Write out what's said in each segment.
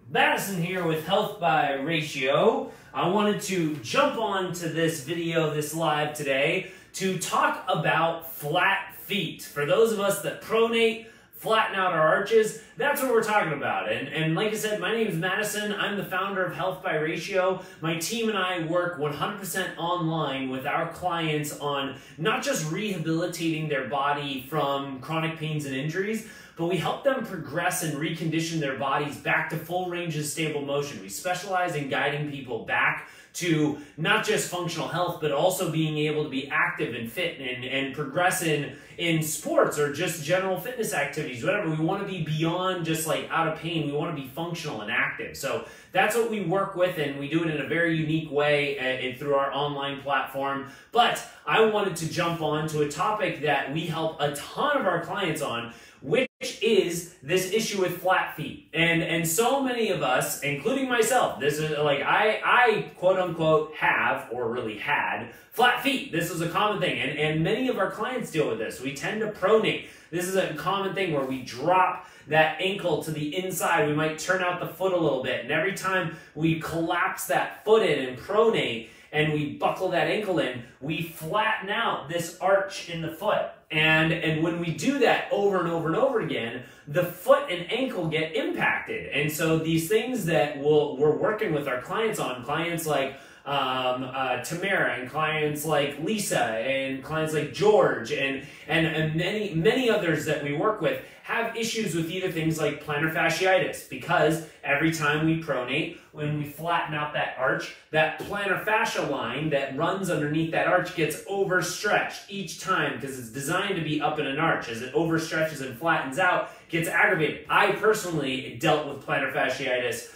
Madison here with Health by Ratio. I wanted to jump on to this video, this live today, to talk about flat feet. For those of us that pronate, flatten out our arches, that's what we're talking about. And like I said, my name is Madison. I'm the founder of Health by Ratio. My team and I work 100% online with our clients on not just rehabilitating their body from chronic pains and injuries, but we help them progress and recondition their bodies back to full range of stable motion. We specialize in guiding people back to not just functional health, but also being able to be active and fit and progress in sports or just general fitness activities, whatever. We want to be beyond just like out of pain. We want to be functional and active. So that's what we work with, and we do it in a very unique way through our online platform. But I wanted to jump on to a topic that we help a ton of our clients on, which is this issue with flat feet. And so many of us, including myself, this is like I quote unquote have or really had flat feet. This is a common thing, and many of our clients deal with this. We tend to pronate. This is a common thing where we drop that ankle to the inside. We might turn out the foot a little bit, and every time we collapse that foot in and pronate and we buckle that ankle in, we flatten out this arch in the foot. And when we do that over and over and over again, the foot and ankle get impacted. And so these things that we're working with our clients on, clients like Tamara and clients like Lisa and clients like George and many others that we work with have issues with either things like plantar fasciitis, because every time we pronate, when we flatten out that arch, that plantar fascia line that runs underneath that arch gets overstretched each time because it's designed to be up in an arch. As it overstretches and flattens out, gets aggravated. I personally dealt with plantar fasciitis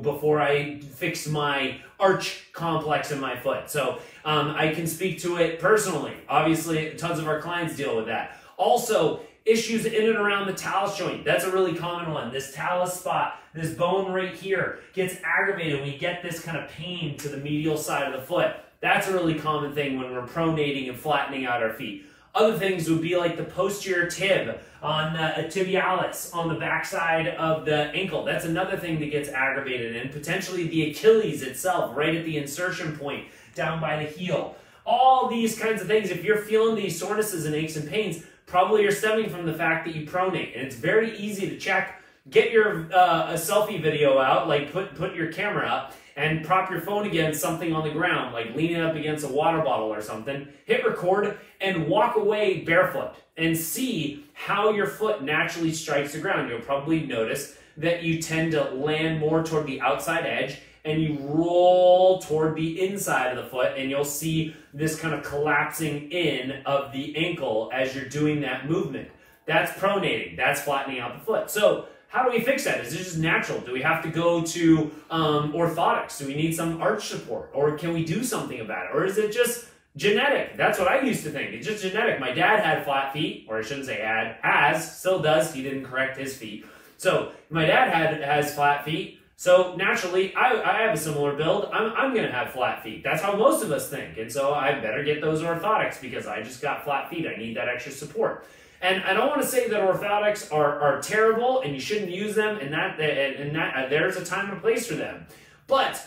before I fixed my arch complex in my foot. So I can speak to it personally. Obviously, tons of our clients deal with that. Also, issues in and around the talus joint. That's a really common one. This talus spot, this bone right here, gets aggravated. We get this kind of pain to the medial side of the foot. That's a really common thing when we're pronating and flattening out our feet. Other things would be like the posterior tib on the tibialis on the backside of the ankle. That's another thing that gets aggravated, and potentially the Achilles itself, right at the insertion point down by the heel. All these kinds of things, if you're feeling these sorenesses and aches and pains, probably are stemming from the fact that you pronate. And it's very easy to check. Get your a selfie video out, like put your camera up and prop your phone against something on the ground, like leaning up against a water bottle or something. Hit record and walk away barefoot and see how your foot naturally strikes the ground. You'll probably notice that you tend to land more toward the outside edge and you roll toward the inside of the foot, and you'll see this kind of collapsing in of the ankle as you're doing that movement. That's pronating. That's flattening out the foot. So how do we fix that? Is it just natural? Do we have to go to orthotics? Do we need some arch support? Or can we do something about it? Or is it just genetic? That's what I used to think. It's just genetic. My dad had flat feet, or I shouldn't say has, still does. He didn't correct his feet. So my dad has flat feet. So naturally, I have a similar build. I'm going to have flat feet. That's how most of us think. And so I better get those orthotics because I just got flat feet. I need that extra support. And I don't want to say that orthotics are terrible and you shouldn't use them and that there's a time and place for them. But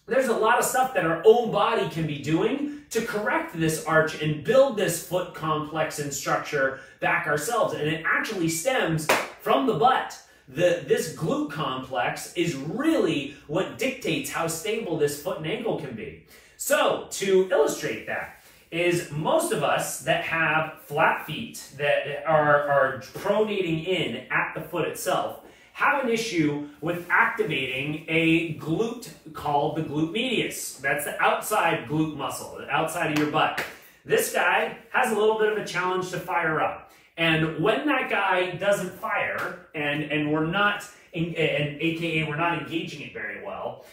there's a lot of stuff that our own body can be doing to correct this arch and build this foot complex and structure back ourselves. And it actually stems from the butt. This glute complex is really what dictates how stable this foot and ankle can be. So to illustrate that is most of us that have flat feet that are pronating in at the foot itself have an issue with activating a glute called the glute medius. That's the outside glute muscle, the outside of your butt. This guy has a little bit of a challenge to fire up. And when that guy doesn't fire, and we're not, aka we're not engaging it very well,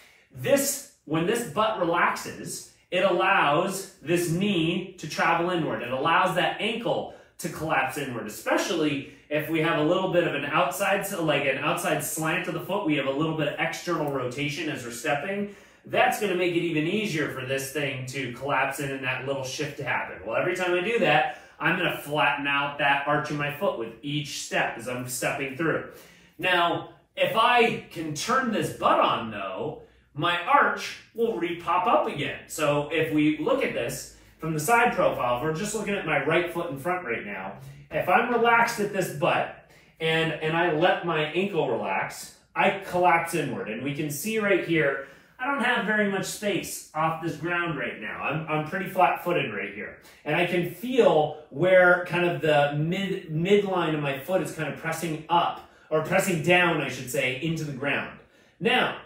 when this butt relaxes, it allows this knee to travel inward. It allows that ankle to collapse inward, especially if we have a little bit of an outside, like an outside slant of the foot. We have a little bit of external rotation as we're stepping. That's going to make it even easier for this thing to collapse in and that little shift to happen. Well, every time I do that, I'm going to flatten out that arch of my foot with each step as I'm stepping through. Now, If I can turn this butt on though, my arch will re-pop up again. So if we look at this from the side profile, if we're just looking at my right foot in front right now, if I'm relaxed at this butt and I let my ankle relax, I collapse inward. And we can see right here, I don't have very much space off this ground right now. I'm pretty flat-footed right here. And I can feel where kind of the midline of my foot is kind of pressing up, or pressing down, I should say, into the ground. Now,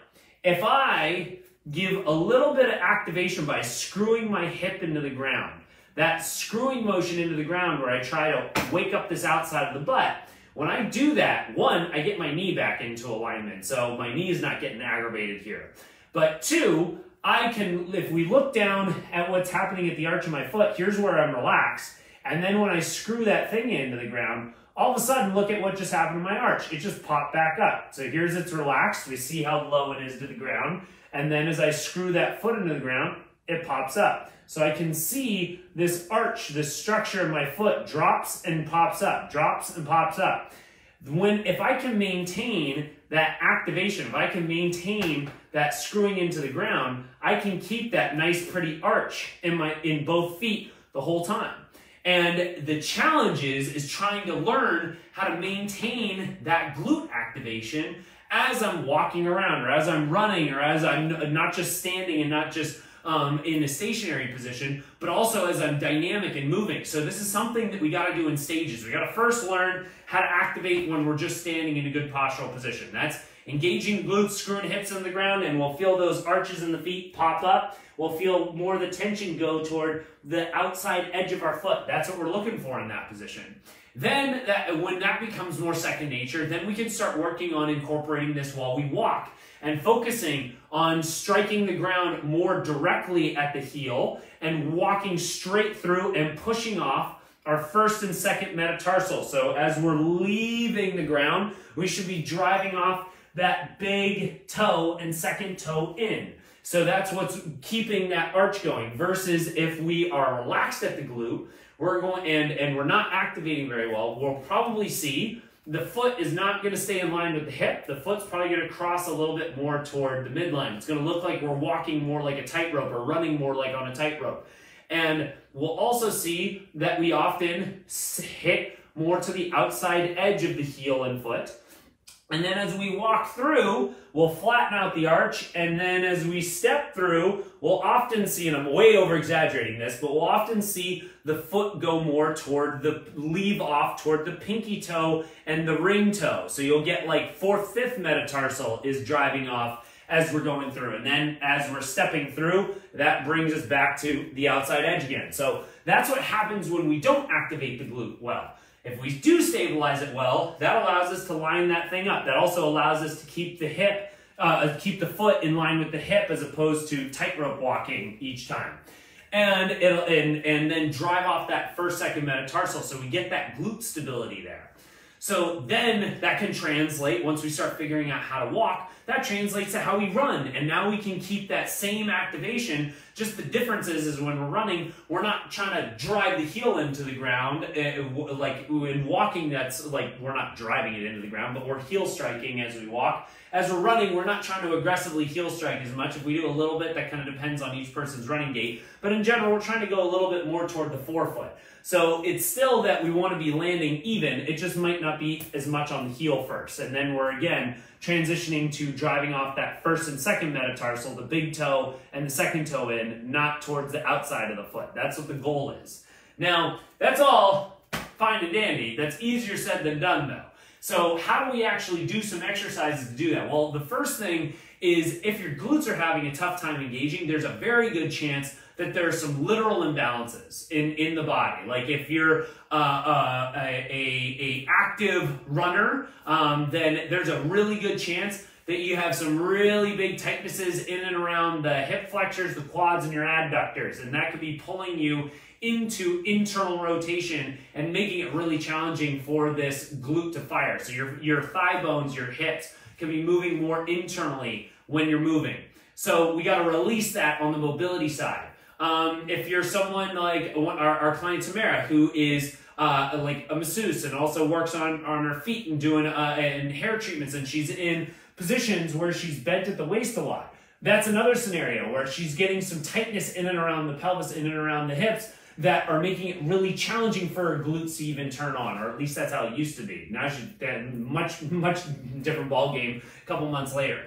if I give a little bit of activation by screwing my hip into the ground, that screwing motion into the ground where I try to wake up this outside of the butt, when I do that, one, I get my knee back into alignment, so my knee is not getting aggravated here. But two, I can, if we look down at what's happening at the arch of my foot, here's where I'm relaxed, and then when I screw that thing into the ground, all of a sudden, look at what just happened to my arch. It just popped back up. So here's it's relaxed. We see how low it is to the ground. And then as I screw that foot into the ground, it pops up. So I can see this arch, this structure of my foot drops and pops up, drops and pops up. If I can maintain that activation, if I can maintain that screwing into the ground, I can keep that nice pretty arch in both feet the whole time. And the challenge is trying to learn how to maintain that glute activation as I'm walking around, or as I'm running, or as I'm not just standing and not just in a stationary position, but also as I'm dynamic and moving. So this is something that we got to do in stages. We got to first learn how to activate when we're just standing in a good postural position. That's engaging glutes, screwing hips on the ground, and we'll feel those arches in the feet pop up. We'll feel more of the tension go toward the outside edge of our foot. That's what we're looking for in that position. Then, when that becomes more second nature, then we can start working on incorporating this while we walk and focusing on striking the ground more directly at the heel and walking straight through and pushing off our first and second metatarsal. So as we're leaving the ground, we should be driving off that big toe and second toe in. So that's what's keeping that arch going, versus if we are relaxed at the glute, we're going and we're not activating very well, we'll probably see the foot is not going to stay in line with the hip. The foot's probably going to cross a little bit more toward the midline. It's going to look like we're walking more like a tightrope or running more like on a tightrope. And we'll also see that we often hit more to the outside edge of the heel and foot. And then as we walk through, we'll flatten out the arch, and then as we step through, we'll often see, and I'm way over exaggerating this, but we'll often see the foot go more toward leave off toward the pinky toe and the ring toe. So you'll get like 4th, 5th metatarsal is driving off as we're going through. And then as we're stepping through, that brings us back to the outside edge again. So that's what happens when we don't activate the glute well. If we do stabilize it well, that allows us to line that thing up. That also allows us to keep the hip, keep the foot in line with the hip as opposed to tightrope walking each time. And then drive off that first, second metatarsal so we get that glute stability there. So then that can translate, once we start figuring out how to walk, that translates to how we run. And now we can keep that same activation. Just the difference is when we're running, we're not trying to drive the heel into the ground. Like in walking, that's like we're not driving it into the ground, but we're heel striking as we walk. As we're running, we're not trying to aggressively heel strike as much. If we do a little bit, that kind of depends on each person's running gait. But in general, we're trying to go a little bit more toward the forefoot. So it's still that we want to be landing even. It just might not be as much on the heel first. And then we're, again, transitioning to driving off that first and second metatarsal, the big toe and the second toe in, not towards the outside of the foot. That's what the goal is. Now, that's all fine and dandy. That's easier said than done, though. So how do we actually do some exercises to do that? Well, the first thing is if your glutes are having a tough time engaging, there's a very good chance that there are some literal imbalances in the body. Like if you're a active runner, then there's a really good chance that you have some really big tightnesses in and around the hip flexors, the quads, and your adductors. And that could be pulling you into internal rotation and making it really challenging for this glute to fire. So your thigh bones, your hips, can be moving more internally when you're moving. So we got to release that on the mobility side. If you're someone like our client Tamara, who is like a masseuse and also works on her feet and doing and hair treatments, and she's in positions where she's bent at the waist a lot. That's another scenario where she's getting some tightness in and around the pelvis, in and around the hips, that are making it really challenging for her glutes to even turn on, or at least that's how it used to be. Now she's much different ball game a couple months later.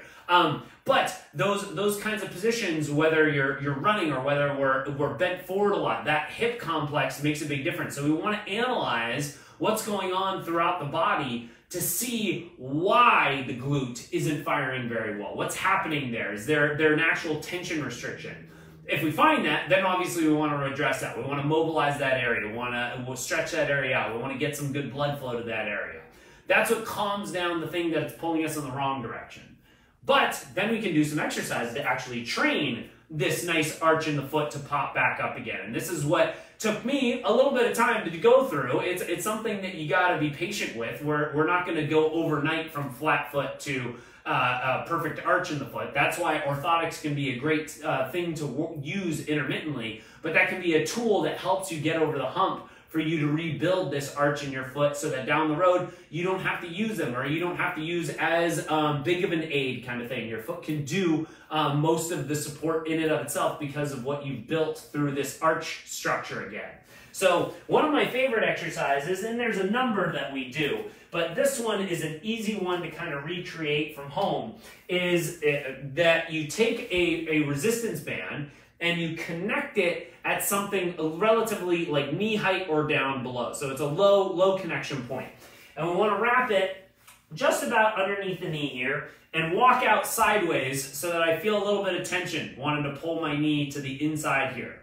But those kinds of positions, whether you're running or whether we're bent forward a lot, that hip complex makes a big difference. So we want to analyze what's going on throughout the body to see why the glute isn't firing very well. What's happening there? Is there an actual tension restriction? If we find that, then obviously we want to address that. We want to mobilize that area. We'll stretch that area out. We want to get some good blood flow to that area. That's what calms down the thing that's pulling us in the wrong direction. But then we can do some exercises to actually train this nice arch in the foot to pop back up again. And this is what took me a little bit of time to go through. It's something that you got to be patient with. We're not going to go overnight from flat foot to a perfect arch in the foot. That's why orthotics can be a great thing to use intermittently, but that can be a tool that helps you get over the hump for you to rebuild this arch in your foot so that down the road you don't have to use them, or you don't have to use as big of an aid kind of thing. Your foot can do most of the support in and of itself because of what you've built through this arch structure again. So one of my favorite exercises, and there's a number that we do, but this one is an easy one to kind of recreate from home, is that you take a resistance band and you connect it at something relatively like knee height or down below. So it's a low connection point. And we want to wrap it just about underneath the knee here and walk out sideways so that I feel a little bit of tension, wanting to pull my knee to the inside here.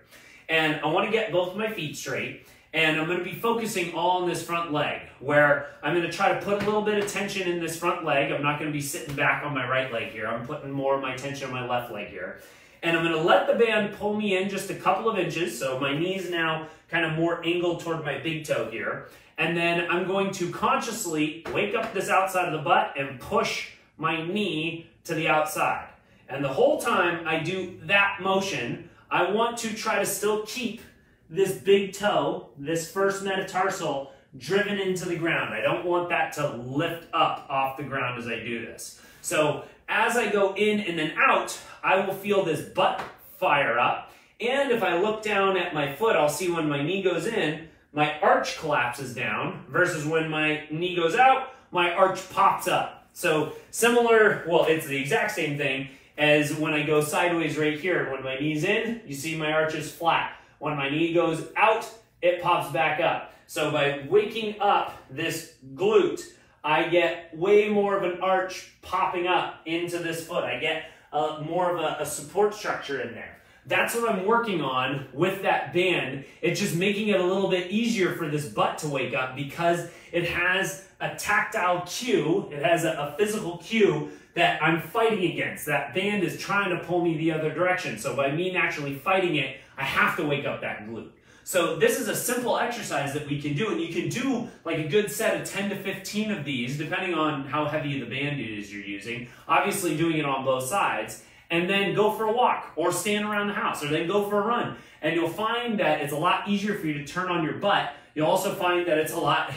And I want to get both my feet straight, and I'm going to be focusing all on this front leg, where I'm going to try to put a little bit of tension in this front leg. I'm not going to be sitting back on my right leg here. I'm putting more of my tension on my left leg here. And I'm going to let the band pull me in just a couple of inches, so my knee's now kind of more angled toward my big toe here. And then I'm going to consciously wake up this outside of the butt and push my knee to the outside. And the whole time I do that motion, I want to try to still keep this big toe, this first metatarsal, driven into the ground. I don't want that to lift up off the ground as I do this. So as I go in and then out, I will feel this butt fire up. And if I look down at my foot, I'll see when my knee goes in, my arch collapses down, versus when my knee goes out, my arch pops up. So similar, well, it's the exact same thing as when I go sideways right here. When my knee's in, you see my arch is flat. When my knee goes out, it pops back up. So by waking up this glute, I get way more of an arch popping up into this foot. I get more of a support structure in there. That's what I'm working on with that band. It's just making it a little bit easier for this butt to wake up because it has a tactile cue, it has a physical cue that I'm fighting against. That band is trying to pull me the other direction. So by me naturally fighting it, I have to wake up that glute. So this is a simple exercise that we can do, and you can do like a good set of 10 to 15 of these, depending on how heavy the band is you're using. Obviously doing it on both sides, and then go for a walk, or stand around the house, or then go for a run. And you'll find that it's a lot easier for you to turn on your butt. You'll also find that it's a lot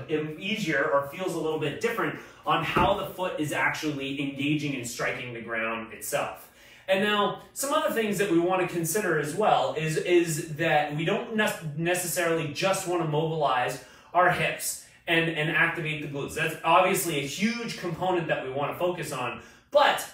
easier, or feels a little bit different, on how the foot is actually engaging and striking the ground itself. And now, some other things that we want to consider as well is that we don't necessarily just want to mobilize our hips and activate the glutes. That's obviously a huge component that we want to focus on. But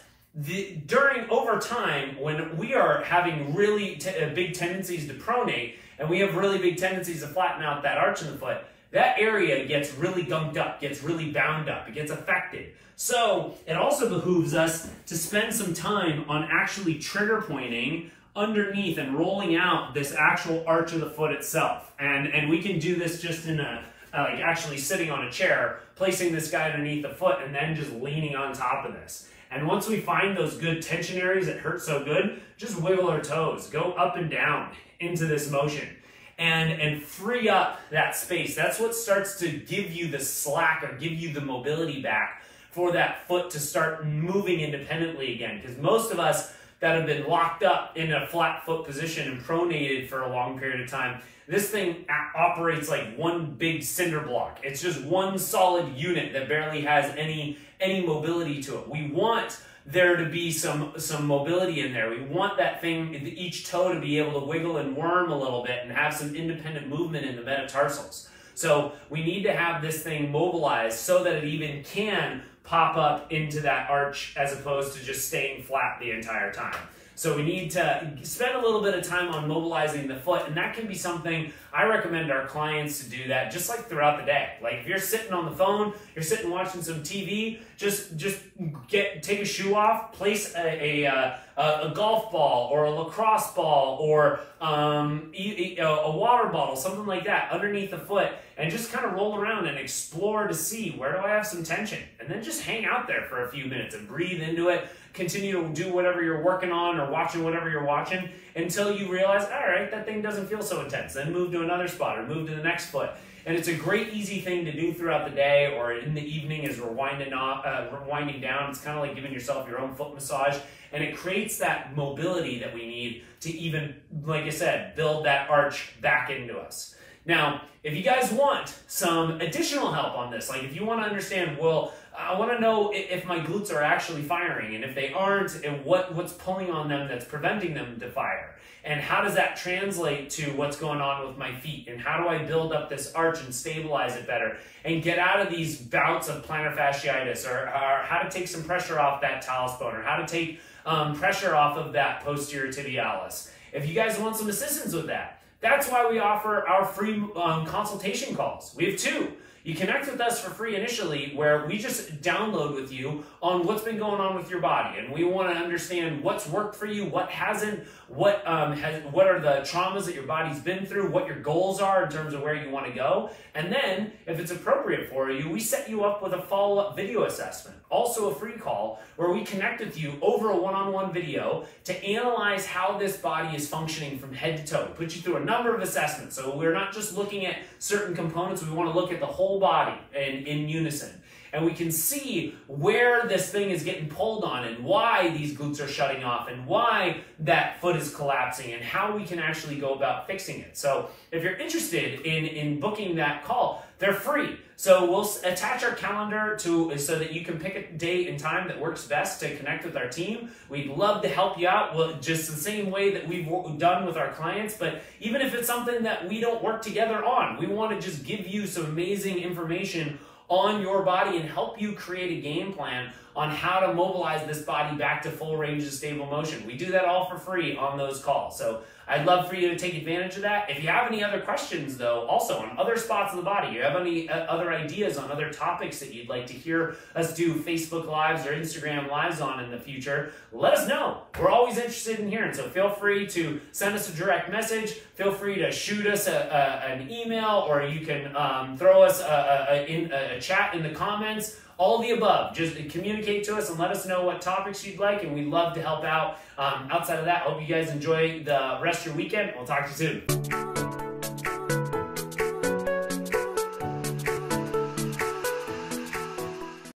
over time, when we are having really big tendencies to pronate, and we have really big tendencies to flatten out that arch in the foot, that area gets really gunked up, gets really bound up, it gets affected. So it also behooves us to spend some time on actually trigger pointing underneath and rolling out this actual arch of the foot itself. And we can do this just in like actually sitting on a chair, placing this guy underneath the foot, and then just leaning on top of this. And once we find those good tension areas that hurt so good, just wiggle our toes, go up and down into this motion. And free up that space. That's what starts to give you the slack, or give you the mobility back for that foot to start moving independently again. Because most of us that have been locked up in a flat foot position and pronated for a long period of time, this thing operates like one big cinder block. It's just one solid unit that barely has any mobility to it. We want there to be some mobility in there. We want that thing, each toe, to be able to wiggle and worm a little bit and have some independent movement in the metatarsals. So we need to have this thing mobilized so that it even can pop up into that arch as opposed to just staying flat the entire time. So we need to spend a little bit of time on mobilizing the foot, and that can be something I recommend our clients to do that just like throughout the day. Like if you're sitting on the phone, you're sitting watching some TV, just take a shoe off, place a golf ball or a lacrosse ball or a water bottle, something like that, underneath the foot, and just kind of roll around and explore to see where do I have some tension, and then just hang out there for a few minutes and breathe into it. Continue to do whatever you're working on or watching whatever you're watching until you realize, all right, that thing doesn't feel so intense. Then move to another spot or move to the next foot. And it's a great, easy thing to do throughout the day or in the evening as we're winding down. It's kind of like giving yourself your own foot massage. And it creates that mobility that we need to even, like I said, build that arch back into us. Now, if you guys want some additional help on this, like if you want to understand, well, I want to know if my glutes are actually firing, and if they aren't, and what's pulling on them that's preventing them to fire, and how does that translate to what's going on with my feet, and how do I build up this arch and stabilize it better, and get out of these bouts of plantar fasciitis, or how to take some pressure off that talus bone, or how to take pressure off of that posterior tibialis. If you guys want some assistance with that, that's why we offer our free consultation calls. We have two. You connect with us for free initially, where we just download with you on what's been going on with your body, and we want to understand what's worked for you, what hasn't, what are the traumas that your body's been through, what your goals are in terms of where you want to go, and then if it's appropriate for you, we set you up with a follow-up video assessment, also a free call where we connect with you over a one-on-one video to analyze how this body is functioning from head to toe. We put you through a number of assessments, so we're not just looking at certain components, we want to look at the whole body in unison. And we can see where this thing is getting pulled on and why these glutes are shutting off and why that foot is collapsing and how we can actually go about fixing it. So if you're interested in booking that call, they're free. So we'll attach our calendar so that you can pick a date and time that works best to connect with our team. We'd love to help you out, well, just the same way that we've done with our clients. But even if it's something that we don't work together on, we want to just give you some amazing information on your body and help you create a game plan on how to mobilize this body back to full range of stable motion. We do that all for free on those calls. So I'd love for you to take advantage of that. If you have any other questions, though, also on other spots of the body, you have any other ideas on other topics that you'd like to hear us do Facebook Lives or Instagram Lives on in the future, let us know. We're always interested in hearing, so feel free to send us a direct message. Feel free to shoot us an email, or you can throw us a chat in the comments. All the above. Just communicate to us and let us know what topics you'd like, and we'd love to help out. Outside of that, I hope you guys enjoy the rest of your weekend. We'll talk to you soon.